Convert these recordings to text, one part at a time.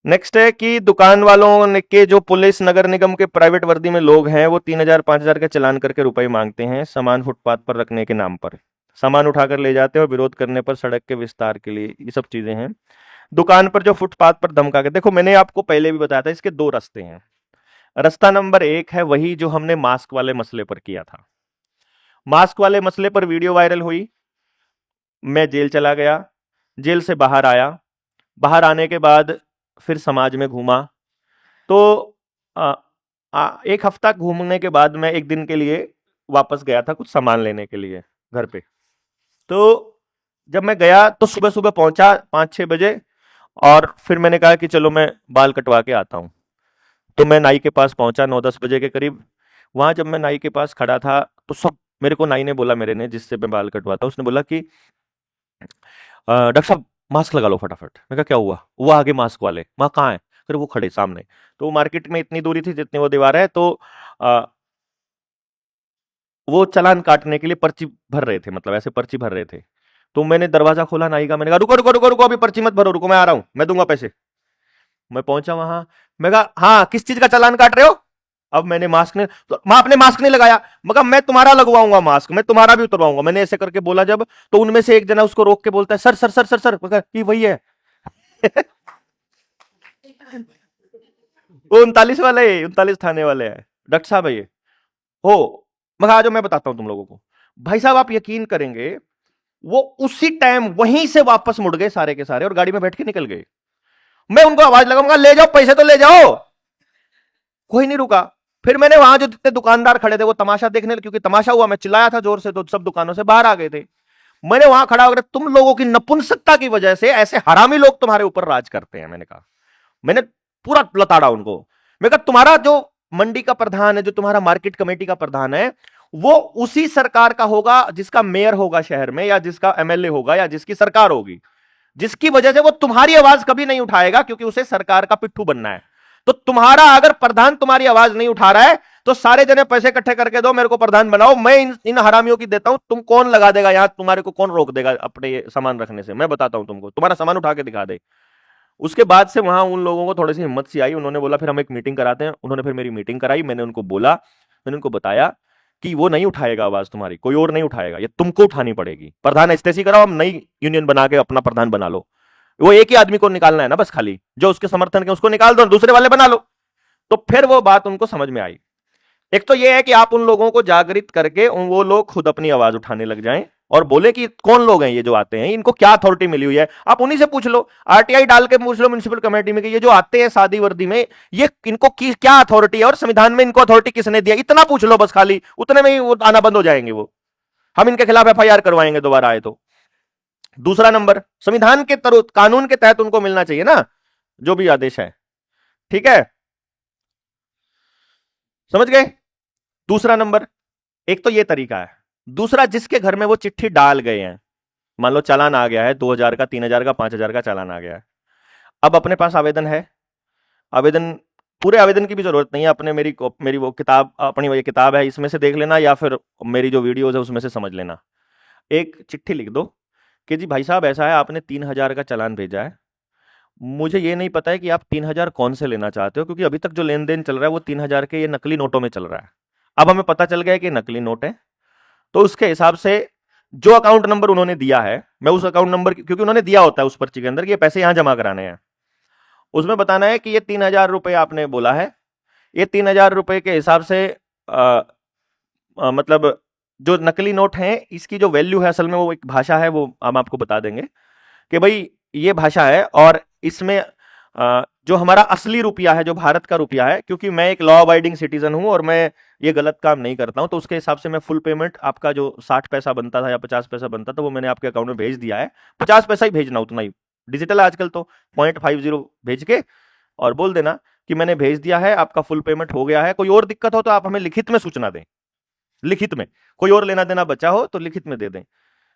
Next है कि दुकान वालों के जो पुलिस नगर निगम के प्राइवेट वर्दी में लोग हैं वो 3,000 5,000 के चालान करके रुपए मांगते हैं सामान फुटपाथ पर रखने के नाम पर। सामान उठाकर ले जाते हैं और विरोध करने पर सड़क के विस्तार के लिए, ये सब चीजें हैं। दुकान पर जो फुटपाथ पर धमका के, देखो मैंने आपको पहले भी बताया था, इसके दो रास्ते हैं। रास्ता नंबर एक है वही जो हमने मास्क वाले मसले पर किया था। मास्क वाले मसले पर वीडियो वायरल हुई, मैं जेल चला गया, जेल से बाहर आया, बाहर आने के बाद फिर समाज में घूमा। तो आ, एक हफ्ता घूमने के बाद मैं एक दिन के लिए वापस गया था कुछ सामान लेने के लिए घर पे। तो जब मैं गया तो सुबह सुबह पहुंचा 5-6 बजे, और फिर मैंने कहा कि चलो मैं बाल कटवा के आता हूं। तो मैं नाई के पास पहुंचा 9-10 बजे के करीब। वहां जब मैं नाई के पास खड़ा था तो सब, मेरे को नाई ने बोला, मेरे ने जिससे मैं बाल कटवाता हूं, उसने बोला कि डॉक्टर साहब मास्क लगा लो फटाफट। मैं कहा क्या हुआ? वो आगे मास्क वाले, वहां कहाँ है? फिर वो खड़े सामने। तो मार्केट में इतनी दूरी थी जितनी वो दीवार है, तो आ, वो चालान काटने के लिए पर्ची भर रहे थे, मतलब ऐसे पर्ची भर रहे थे। तो मैंने दरवाजा खोला नाई का, मैंने कहा रुको रुको रुको रुको, अभी पर्ची मत भरो, रुको मैं आ रहा हूं, मैं दूंगा पैसे। मैं पहुंचा वहां, मैं कहा हाँ किस चीज का चालान काट रहे हो? अब मैंने मास्क ने, तो मैं आपने मास्क नहीं लगाया। मगर मैं तुम्हारा लगवाऊंगा मास्क, मैं तुम्हारा भी उतरवाऊंगा, मैंने ऐसे करके बोला जब। तो उनमें से एक जना उसको रोक के बोलता है sir sir sir sir sir, मगर ये वही है। वो 39 वाले, 39 थाने वाले हैं, डॉक्टर साहब है ये। हो, मगर आज मैं बताता हूं तुम लोगों को। भाई साहब आप यकीन करेंगे, वो उसी टाइम वहीं से वापस मुड़ गए सारे के सारे और गाड़ी में बैठ के निकल गए। मैं उनको आवाज लगाऊंगा ले जाओ पैसे तो ले जाओ, कोई नहीं रुका। फिर मैंने वहां जो जितने दुकानदार खड़े थे वो तमाशा देखने, क्योंकि तमाशा हुआ, मैं चिल्लाया था जोर से तो सब दुकानों से बाहर आ गए थे। मैंने वहां खड़ा होकर, तुम लोगों की नपुंसकता की वजह से ऐसे हरामी लोग तुम्हारे ऊपर राज करते हैं, मैंने कहा। मैंने पूरा लताड़ा उनको। मैं कहा तुम्हारा जो मंडी का प्रधान है, जो तुम्हारा मार्केट कमेटी का प्रधान है, वो उसी सरकार का होगा जिसका मेयर होगा शहर में, या जिसका एमएलए होगा, या जिसकी सरकार होगी, जिसकी वजह से वो तुम्हारी आवाज कभी नहीं उठाएगा, क्योंकि उसे सरकार का पिट्ठू बनना है। तो तुम्हारा अगर प्रधान तुम्हारी आवाज नहीं उठा रहा है, तो सारे जने पैसे इकट्ठे करके दो, मेरे को प्रधान बनाओ, मैं इन हरामियों की देता हूं। तुम कौन लगा देगा यहां, तुम्हारे को कौन रोक देगा अपने ये सामान रखने से? मैं बताता हूं तुमको, तुम्हारा सामान उठा के दिखा दे। उसके बाद से वहां उन लोगों को थोड़ी सी हिम्मत सी आई, उन्होंने बोला फिर हम एक मीटिंग कराते हैं। उन्होंने फिर मेरी मीटिंग कराई, मैंने उनको बोला, मैंने उनको बताया कि वो नहीं उठाएगा आवाज तुम्हारी, कोई और नहीं उठाएगा, ये तुमको उठानी पड़ेगी। प्रधान इस्तेसी कराओ, हम नई यूनियन बना के अपना प्रधान बना लो। वो एक ही आदमी को निकालना है ना बस, खाली जो उसके समर्थन के उसको निकाल दो, दूसरे वाले बना लो। तो फिर वो बात उनको समझ में आई। एक तो ये है कि आप उन लोगों को जागृत करके वो लोग खुद अपनी आवाज उठाने लग जाएं और बोले कि कौन लोग हैं ये जो आते हैं, इनको क्या अथॉरिटी मिली हुई है। आप उन्हीं से पूछ लो, आरटीआई डाल के पूछ लो म्युनिसिपल कमेटी में कि ये जो आते हैं सादी वर्दी में, ये इनको क्या अथॉरिटी है और संविधान में इनको अथॉरिटी किसने दिया, इतना पूछ लो बस, खाली उतने में ही वो आना बंद हो जाएंगे। वो हम इनके खिलाफ एफआईआर करवाएंगे दोबारा आए तो। दूसरा नंबर, संविधान के कानून के तहत उनको मिलना चाहिए ना जो भी आदेश है, ठीक है, समझ गए। दूसरा नंबर, एक तो ये तरीका है। दूसरा, जिसके घर में वो चिट्ठी डाल गए हैं, मान लो चालान आ गया है 2,000 का, 3,000 का, 5,000 का चालान आ गया है, अब अपने पास आवेदन है, आवेदन, पूरे आवेदन की भी जरूरत नहीं है, अपने मेरी वो किताब, अपनी वो ये किताब है, इसमें से देख लेना, या फिर मेरी जो वीडियोज है उसमें से समझ लेना। एक चिट्ठी लिख दो कि जी भाई साहब ऐसा है, आपने 3,000 का चालान भेजा है, मुझे ये नहीं पता है कि आप 3,000 कौन से लेना चाहते हो, क्योंकि अभी तक जो लेन देन चल रहा है वो 3,000 के ये नकली नोटों में चल रहा है। अब हमें पता चल गया है कि नकली नोट है, तो उसके हिसाब से जो अकाउंट नंबर उन्होंने दिया है, मैं उस अकाउंट नंबर, क्योंकि उन्होंने दिया होता है उस पर्ची के अंदर कि ये पैसे यहां जमा कराने हैं, उसमें बताना है कि ये 3,000 रुपए आपने बोला है, ये 3,000 रुपए के हिसाब से मतलब जो नकली नोट है इसकी जो वैल्यू है, असल में वो एक भाषा है, वो हम आपको बता देंगे कि भाई ये भाषा है, और इसमें जो हमारा असली रुपया है, जो भारत का रुपया है, क्योंकि मैं एक लॉ अबाइडिंग सिटीजन हूं और मैं ये गलत काम नहीं करता हूं, तो उसके हिसाब से मैं फुल पेमेंट, आपका जो 60 पैसा बनता था या 50 पैसा बनता था, वो मैंने आपके अकाउंट में भेज दिया है। 50 पैसा ही भेजना, उतना ही डिजिटल आजकल तो, 0.50 भेज के और बोल देना कि मैंने भेज दिया है, आपका फुल पेमेंट हो गया है। कोई और दिक्कत हो तो आप हमें लिखित में सूचना दें, लिखित में, कोई और लेना देना बचा हो तो लिखित में दे दें,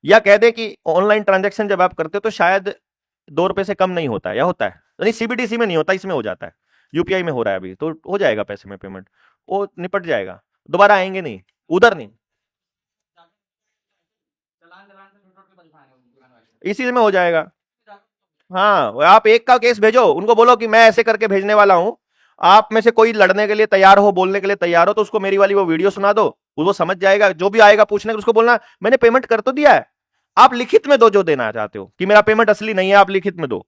या कह दें कि ऑनलाइन ट्रांजैक्शन जब आप करते हो तो शायद 2 रुपए से कम नहीं होता है, या होता है, नहीं सीबीडीसी में नहीं होता, इसमें हो जाता है, यूपीआई में हो रहा है अभी, तो हो जाएगा पैसे में पेमेंट, वो निपट जाएगा, दोबारा आएंगे नहीं, उधर नहीं, इसी में हो जाएगा। हाँ, आप एक का केस भेजो, उनको बोलो कि मैं ऐसे करके भेजने वाला हूं, आप में से कोई लड़ने के लिए तैयार हो, बोलने के लिए तैयार हो, तो उसको मेरी वाली वो वीडियो सुना दो, वो समझ जाएगा। जो भी आएगा पूछने, उसको बोलना मैंने पेमेंट कर तो दिया है, आप लिखित में दो जो देना चाहते हो, कि मेरा पेमेंट असली नहीं है, आप लिखित में दो।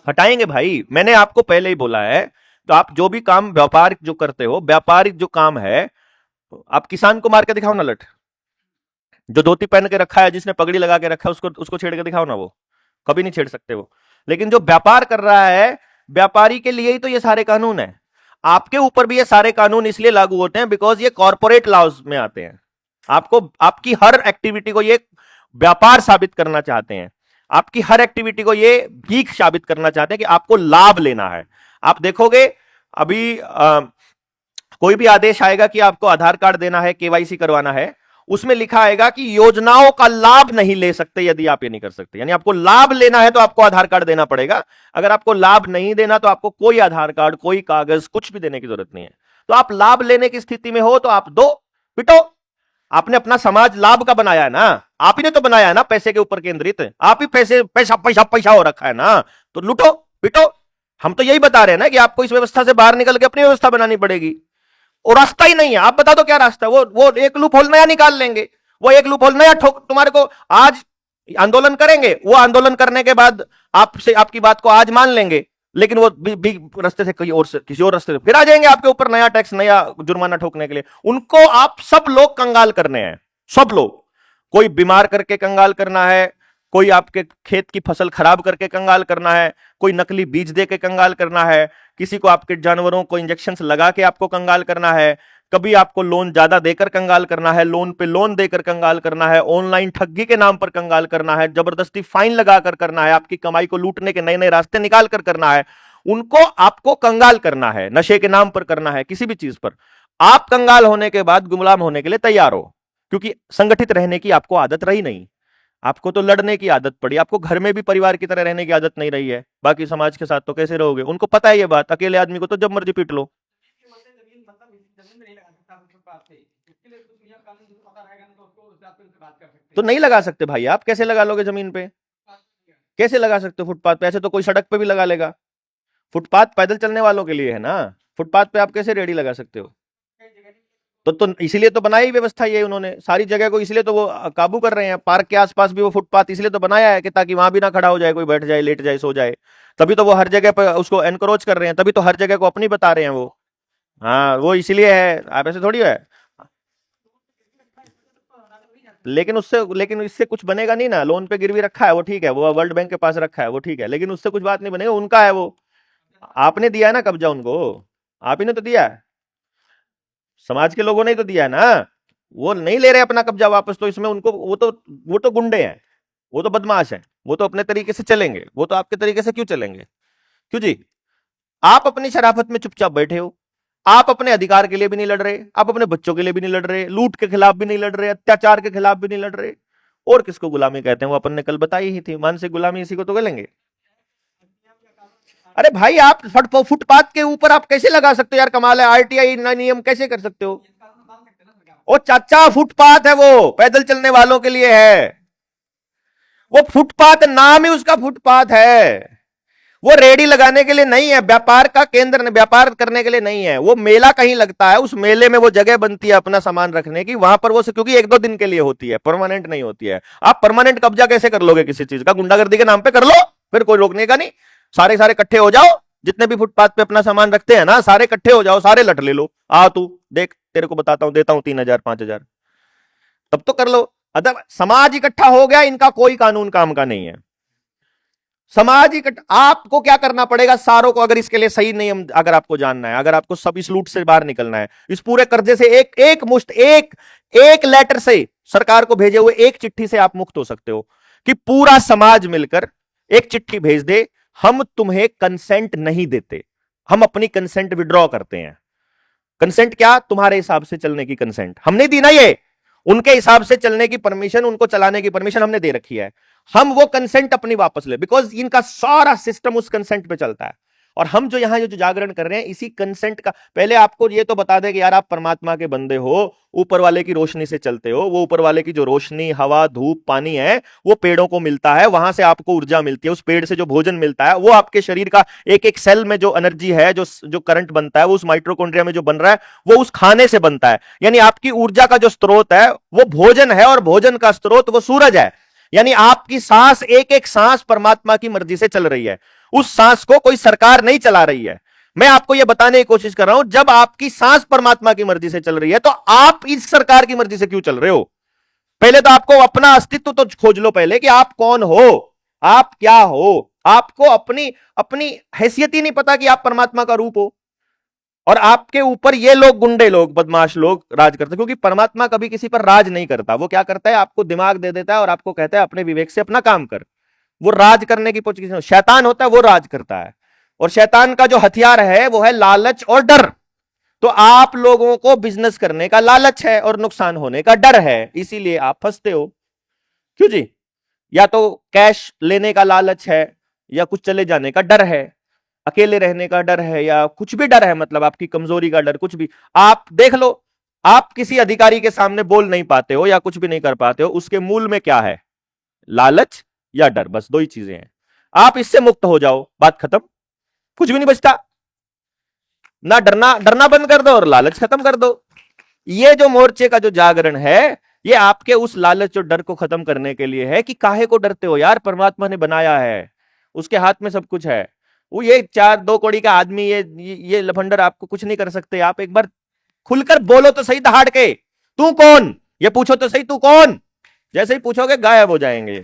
हटाएंगे भाई, मैंने आपको पहले ही बोला है। तो आप जो भी काम व्यापारिक जो करते हो, व्यापारिक जो काम है, आप किसान को मार के दिखाओ ना लठ, जो धोती पहन के रखा है, जिसने पगड़ी लगा के रखा है, उसको उसको छेड़ के दिखाओ ना, वो कभी नहीं छेड़ सकते वो। लेकिन जो व्यापार कर रहा है, व्यापारी के लिए ही तो ये सारे कानून है। आपके ऊपर भी ये सारे कानून इसलिए लागू होते हैं बिकॉज ये कॉर्पोरेट लॉज में आते हैं। आपको आपकी हर एक्टिविटी को ये व्यापार साबित करना चाहते हैं, आपकी हर एक्टिविटी को ये भीख साबित करना चाहते हैं कि आपको लाभ लेना है। आप देखोगे अभी कोई भी आदेश आएगा कि आपको आधार कार्ड देना है, केवाईसी करवाना है, उसमें लिखा आएगा कि योजनाओं का लाभ नहीं ले सकते यदि आप ये नहीं कर सकते। यानी आपको लाभ लेना है तो आपको आधार कार्ड देना पड़ेगा, अगर आपको लाभ नहीं देना तो आपको कोई आधार कार्ड, कोई कागज, कुछ भी देने की जरूरत नहीं है। तो आप लाभ लेने की स्थिति में हो तो आप दो, पिटो। आपने अपना समाज लाभ का बनाया है ना, आप ही ने तो बनाया है ना, पैसे के ऊपर केंद्रित, आप ही पैसे पैसा पैसा पैसा हो रखा है ना, तो लूटो पिटो। हम तो यही बता रहे हैं ना कि आपको इस व्यवस्था से बाहर निकल के अपनी व्यवस्था बनानी पड़ेगी, और रास्ता ही नहीं है। आप बता दो क्या रास्ता है, वो एक लूप होल नया निकाल लेंगे, वो एक लूप होल नया ठोक तुम्हारे को। आज आंदोलन करेंगे, वो आंदोलन करने के बाद आपसे आपकी बात को आज मान लेंगे, लेकिन वो भी रास्ते से कहीं और से, किसी और रास्ते से फिर आ जाएंगे आपके ऊपर नया टैक्स, नया जुर्माना ठोकने के लिए। उनको आप सब लोग कंगाल करने हैं, सब लोग। कोई बीमार करके कंगाल करना है, कोई आपके खेत की फसल खराब करके कंगाल करना है, कोई नकली बीज दे के कंगाल करना है, किसी को आपके जानवरों को इंजेक्शन लगा के आपको कंगाल करना है, कभी आपको लोन ज्यादा देकर कंगाल करना है, लोन पे लोन देकर कंगाल करना है, ऑनलाइन ठगी के नाम पर कंगाल करना है, जबरदस्ती फाइन लगाकर करना है, आपकी कमाई को लूटने के नए नए रास्ते निकाल कर करना है। उनको आपको कंगाल करना है, नशे के नाम पर करना है, किसी भी चीज पर। आप कंगाल होने के बाद गुमराम होने के लिए तैयार हो, क्योंकि संगठित रहने की आपको आदत रही नहीं, आपको तो लड़ने की आदत पड़ी, आपको घर में भी परिवार की तरह रहने की आदत नहीं रही है, बाकी समाज के साथ तो कैसे रहोगे। उनको पता है ये बात, अकेले आदमी को तो जब मर्जी पीट लो। तो नहीं लगा सकते भाई, आप कैसे लगा लोगे जमीन पे, कैसे लगा सकते हो फुटपाथ पे? ऐसे तो कोई सड़क पे भी लगा लेगा, फुटपाथ पैदल चलने वालों के लिए है ना, फुटपाथ पे आप कैसे रेडी लगा सकते हो? तो इसीलिए तो बनाई व्यवस्था ये उन्होंने सारी जगह को, इसलिए तो वो काबू कर रहे हैं। पार्क के आसपास भी वो फुटपाथ इसलिए तो बनाया है कि ताकि वहां भी ना खड़ा हो जाए कोई, बैठ जाए, लेट जाए, सो जाए। तभी तो वो हर जगह पर उसको एनक्रोच कर रहे हैं, तभी तो हर जगह को अपनी बता रहे हैं वो। हाँ, वो इसलिए है, आप ऐसे थोड़ी है। लेकिन इससे कुछ बनेगा नहीं ना, लोन पे गिरवी रखा है वो ठीक है, वो वर्ल्ड बैंक के पास रखा है वो ठीक है, लेकिन उससे कुछ बात नहीं बनेगा, उनका है वो। आपने दिया है ना कब्जा उनको, आप ही ने तो दिया है, समाज के लोगों ने ही तो दिया है ना। वो नहीं ले रहे अपना कब्जा वापस, तो इसमें उनको वो तो गुंडे हैं, वो तो बदमाश हैं, वो तो अपने तरीके से चलेंगे, वो तो आपके तरीके से क्यों चलेंगे? क्यों जी? आप अपनी शराफत में चुपचाप बैठे हो, आप अपने अधिकार के लिए भी नहीं लड़ रहे, आप अपने बच्चों के लिए भी नहीं लड़ रहे, लूट के खिलाफ भी नहीं लड़ रहे, अत्याचार के खिलाफ भी नहीं लड़ रहे। और किसको गुलामी कहते हैं वो अपन ने कल बताई ही थी, मानसिक गुलामी, इसी को तो कहेंगे। अरे भाई, आप फुटपाथ के ऊपर आप कैसे लगा सकते हो यार, कमाल है, आरटीआई नियम कैसे कर सकते हो? ओ चाचा, फुटपाथ है, वो पैदल चलने वालों के लिए है, वो फुटपाथ नाम ही उसका फुटपाथ है, वो रेडी लगाने के लिए नहीं है, व्यापार का केंद्र, व्यापार करने के लिए नहीं है। वो मेला कहीं लगता है, उस मेले में वो जगह बनती है अपना सामान रखने की, वहां पर वो क्योंकि एक दो दिन के लिए होती है, परमानेंट नहीं होती है। आप परमानेंट कब्जा कैसे कर लोगे किसी चीज का? गुंडागर्दी के नाम पे कर लो, फिर कोई रोकने का नहीं। सारे सारे इकट्ठे हो जाओ, जितने भी फुटपाथ पे अपना सामान रखते हैं ना, सारे इकट्ठे हो जाओ, सारे लट ले लो। आ तू देख, तेरे को बताता हूं, देता हूं 3,000 5,000, तब तो कर लो। अदर समाज इकट्ठा हो गया, इनका कोई कानून काम का नहीं है। समाज इकट्ठा, आपको क्या करना पड़ेगा सारों को, अगर इसके लिए सही नियम अगर आपको जानना है, अगर आपको सब इस लूट से बाहर निकलना है, इस पूरे कर्जे से एक एक मुश्त, एक लेटर से, सरकार को भेजे हुए एक चिट्ठी से आप मुक्त हो सकते हो, कि पूरा समाज मिलकर एक चिट्ठी भेज दे, हम तुम्हें कंसेंट नहीं देते, हम अपनी कंसेंट विड्रॉ करते हैं। कंसेंट क्या? तुम्हारे हिसाब से चलने की कंसेंट हमने दी ना, ये उनके हिसाब से चलने की परमिशन, उनको चलाने की परमिशन हमने दे रखी है, हम वो कंसेंट अपनी वापस ले, बिकॉज इनका सारा सिस्टम उस कंसेंट पे चलता है। और हम जो यहां जो जागरण कर रहे हैं इसी कंसेंट का, पहले आपको ये तो बता दे कि यार आप परमात्मा के बंदे हो, ऊपर वाले की रोशनी से चलते हो, वो ऊपर वाले की जो रोशनी, हवा, धूप, पानी है वो पेड़ों को मिलता है, वहां से आपको ऊर्जा मिलती है, उस पेड़ से जो भोजन मिलता है वो आपके शरीर का एक एक सेल में जो एनर्जी है, जो करंट बनता है वो उस माइट्रोकॉन्ड्रिया में जो बन रहा है वो उस खाने से बनता है। यानी आपकी ऊर्जा का जो स्रोत है वो भोजन है, और भोजन का स्रोत वो सूरज है। यानी आपकी सांस, एक एक सांस परमात्मा की मर्जी से चल रही है, उस सांस को कोई सरकार नहीं चला रही है। मैं आपको यह बताने की कोशिश कर रहा हूं, जब आपकी सांस परमात्मा की मर्जी से चल रही है तो आप इस सरकार की मर्जी से क्यों चल रहे हो? पहले तो आपको अपना अस्तित्व तो खोज लो पहले कि आप कौन हो, आप क्या हो। आपको अपनी अपनी हैसियत ही नहीं पता कि आप परमात्मा का रूप हो, और आपके ऊपर ये लोग, गुंडे लोग, बदमाश लोग राज करते हैं। क्योंकि परमात्मा कभी किसी पर राज नहीं करता, वो क्या करता है, आपको दिमाग दे देता है और आपको कहता है अपने विवेक से अपना काम कर। वो राज करने की पोजीशन, शैतान होता है वो राज करता है, और शैतान का जो हथियार है वो है लालच और डर। तो आप लोगों को बिजनेस करने का लालच है और नुकसान होने का डर है, इसीलिए आप फंसते हो। क्यों जी? या तो कैश लेने का लालच है, या कुछ चले जाने का डर है, अकेले रहने का डर है, या कुछ भी डर है, मतलब आपकी कमजोरी का डर, कुछ भी। आप देख लो, आप किसी अधिकारी के सामने बोल नहीं पाते हो या कुछ भी नहीं कर पाते हो, उसके मूल में क्या है? लालच या डर, बस दो ही चीजें हैं। आप इससे मुक्त हो जाओ, बात खत्म, कुछ भी नहीं बचता। ना डरना, डरना बंद कर दो और लालच खत्म कर दो। ये जो मोर्चे का जो जागरण है, ये आपके उस लालच और डर को खत्म करने के लिए है कि काहे को डरते हो यार, परमात्मा ने बनाया है, उसके हाथ में सब कुछ है। वो ये चार दो कौड़ी का आदमी, ये लफंडर आपको कुछ नहीं कर सकते। आप एक बार खुलकर बोलो तो सही, दहाड़ के, तू कौन, ये पूछो तो सही, तू कौन। जैसे ही पूछोगे गायब हो जाएंगे।